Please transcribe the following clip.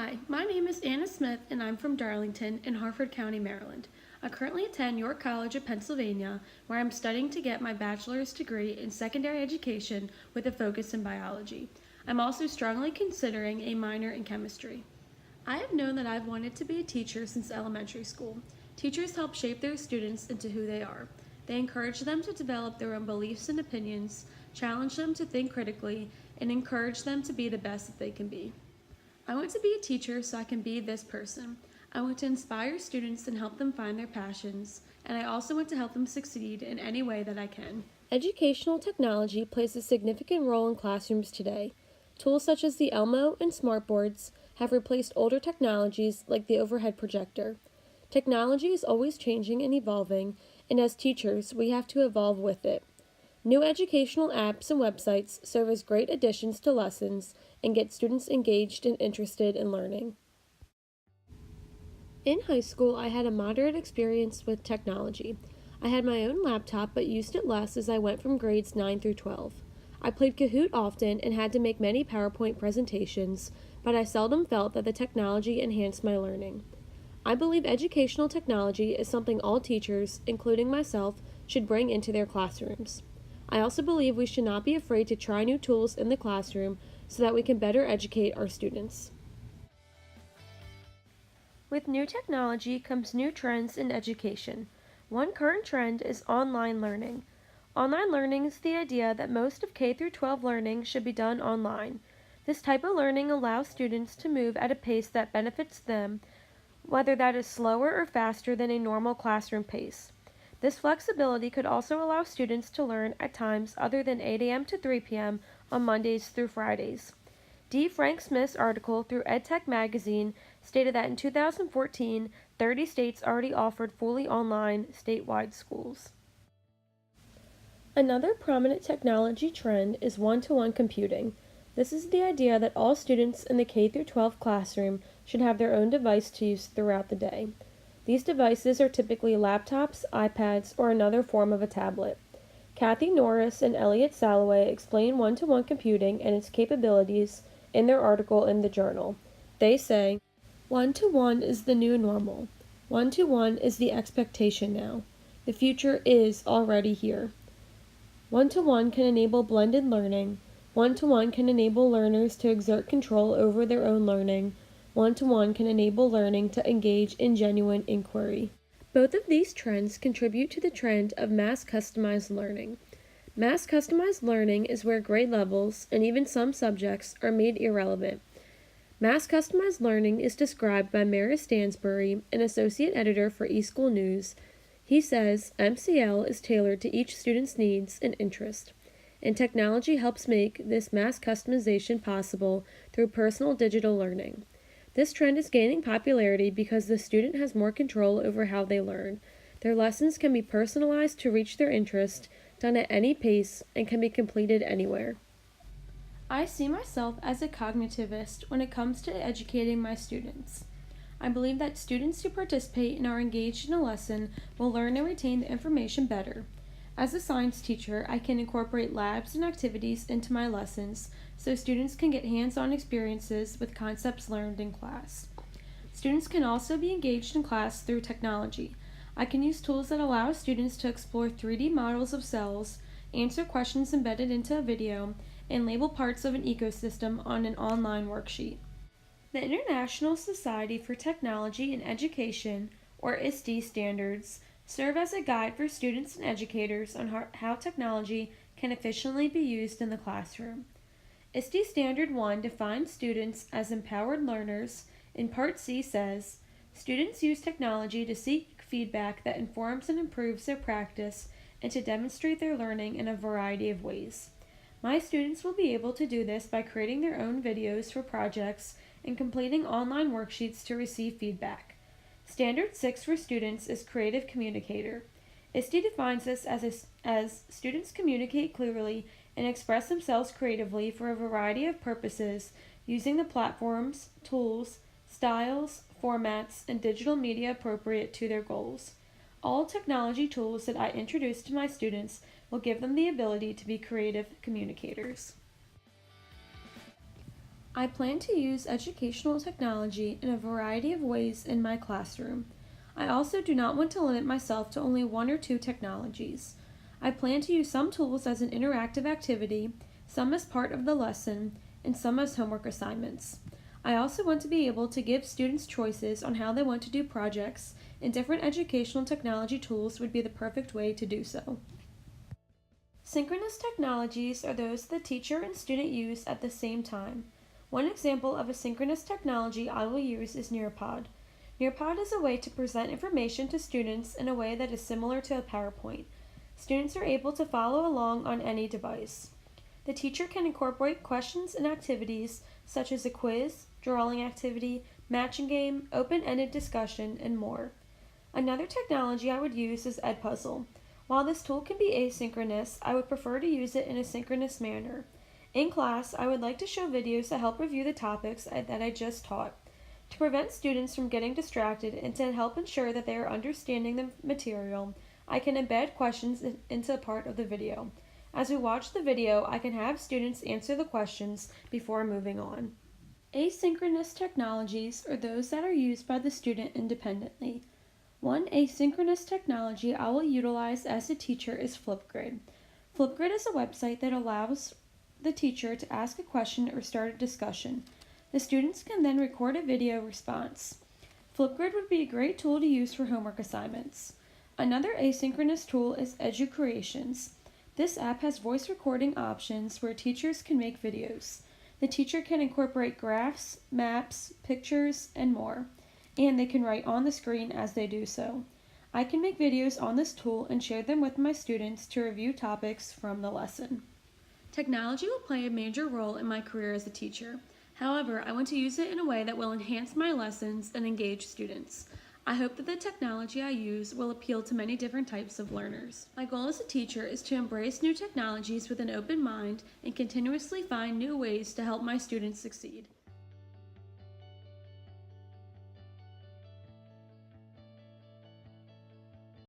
Hi, my name is Anna Smith and I'm from Darlington in Harford County, Maryland. I currently attend York College of Pennsylvania, where I'm studying to get my bachelor's degree in secondary education with a focus in biology. I'm also strongly considering a minor in chemistry. I have known that I've wanted to be a teacher since elementary school. Teachers help shape their students into who they are. They encourage them to develop their own beliefs and opinions, challenge them to think critically, and encourage them to be the best that they can be. I want to be a teacher so I can be this person. I want to inspire students and help them find their passions, and I also want to help them succeed in any way that I can. Educational technology plays a significant role in classrooms today. Tools such as the Elmo and smartboards have replaced older technologies like the overhead projector. Technology is always changing and evolving, and as teachers, we have to evolve with it. New educational apps and websites serve as great additions to lessons and get students engaged and interested in learning. In high school, I had a moderate experience with technology. I had my own laptop but used it less as I went from grades 9 through 12. I played Kahoot often and had to make many PowerPoint presentations, but I seldom felt that the technology enhanced my learning. I believe educational technology is something all teachers, including myself, should bring into their classrooms. I also believe we should not be afraid to try new tools in the classroom so that we can better educate our students. With new technology comes new trends in education. One current trend is online learning. Online learning is the idea that most of K through 12 learning should be done online. This type of learning allows students to move at a pace that benefits them, whether that is slower or faster than a normal classroom pace. This flexibility could also allow students to learn at times other than 8 a.m. to 3 p.m. on Mondays through Fridays. D. Frank Smith's article through EdTech magazine stated that in 2014, 30 states already offered fully online statewide schools. Another prominent technology trend is one-to-one computing. This is the idea that all students in the K through 12 classroom should have their own device to use throughout the day. These devices are typically laptops, iPads, or another form of a tablet. Kathy Norris and Elliot Salloway explain one-to-one computing and its capabilities in their article in the journal. They say, "One-to-one is the new normal. One-to-one is the expectation now. The future is already here. One-to-one can enable blended learning. One-to-one can enable learners to exert control over their own learning. One-to-one can enable learning to engage in genuine inquiry." Both of these trends contribute to the trend of mass customized learning. Mass customized learning is where grade levels, and even some subjects, are made irrelevant. Mass customized learning is described by Maris Stansbury, an associate editor for eSchool News. He says, MCL is tailored to each student's needs and interest, and technology helps make this mass customization possible through personal digital learning. This trend is gaining popularity because the student has more control over how they learn. Their lessons can be personalized to reach their interest, done at any pace, and can be completed anywhere. I see myself as a cognitivist when it comes to educating my students. I believe that students who participate and are engaged in a lesson will learn and retain the information better. As a science teacher, I can incorporate labs and activities into my lessons so students can get hands-on experiences with concepts learned in class. Students can also be engaged in class through technology. I can use tools that allow students to explore 3D models of cells, answer questions embedded into a video, and label parts of an ecosystem on an online worksheet. The International Society for Technology in Education, or ISTE standards, serve as a guide for students and educators on how technology can efficiently be used in the classroom. ISTE Standard 1 defines students as empowered learners, and Part C says, students use technology to seek feedback that informs and improves their practice and to demonstrate their learning in a variety of ways. My students will be able to do this by creating their own videos for projects and completing online worksheets to receive feedback. Standard 6 for students is Creative Communicator. ISTE defines this as students communicate clearly and express themselves creatively for a variety of purposes using the platforms, tools, styles, formats, and digital media appropriate to their goals. All technology tools that I introduce to my students will give them the ability to be creative communicators. I plan to use educational technology in a variety of ways in my classroom. I also do not want to limit myself to only one or two technologies. I plan to use some tools as an interactive activity, some as part of the lesson, and some as homework assignments. I also want to be able to give students choices on how they want to do projects, and different educational technology tools would be the perfect way to do so. Synchronous technologies are those the teacher and student use at the same time. One example of a synchronous technology I will use is Nearpod. Nearpod is a way to present information to students in a way that is similar to a PowerPoint. Students are able to follow along on any device. The teacher can incorporate questions and activities such as a quiz, drawing activity, matching game, open-ended discussion, and more. Another technology I would use is Edpuzzle. While this tool can be asynchronous, I would prefer to use it in a synchronous manner. In class, I would like to show videos that help review the topics that I just taught. To prevent students from getting distracted and to help ensure that they are understanding the material, I can embed questions into a part of the video. As we watch the video, I can have students answer the questions before moving on. Asynchronous technologies are those that are used by the student independently. One asynchronous technology I will utilize as a teacher is Flipgrid. Flipgrid is a website that allows the teacher to ask a question or start a discussion. The students can then record a video response. Flipgrid would be a great tool to use for homework assignments. Another asynchronous tool is EduCreations. This app has voice recording options where teachers can make videos. The teacher can incorporate graphs, maps, pictures, and more, and they can write on the screen as they do so. I can make videos on this tool and share them with my students to review topics from the lesson. Technology will play a major role in my career as a teacher. However, I want to use it in a way that will enhance my lessons and engage students. I hope that the technology I use will appeal to many different types of learners. My goal as a teacher is to embrace new technologies with an open mind and continuously find new ways to help my students succeed.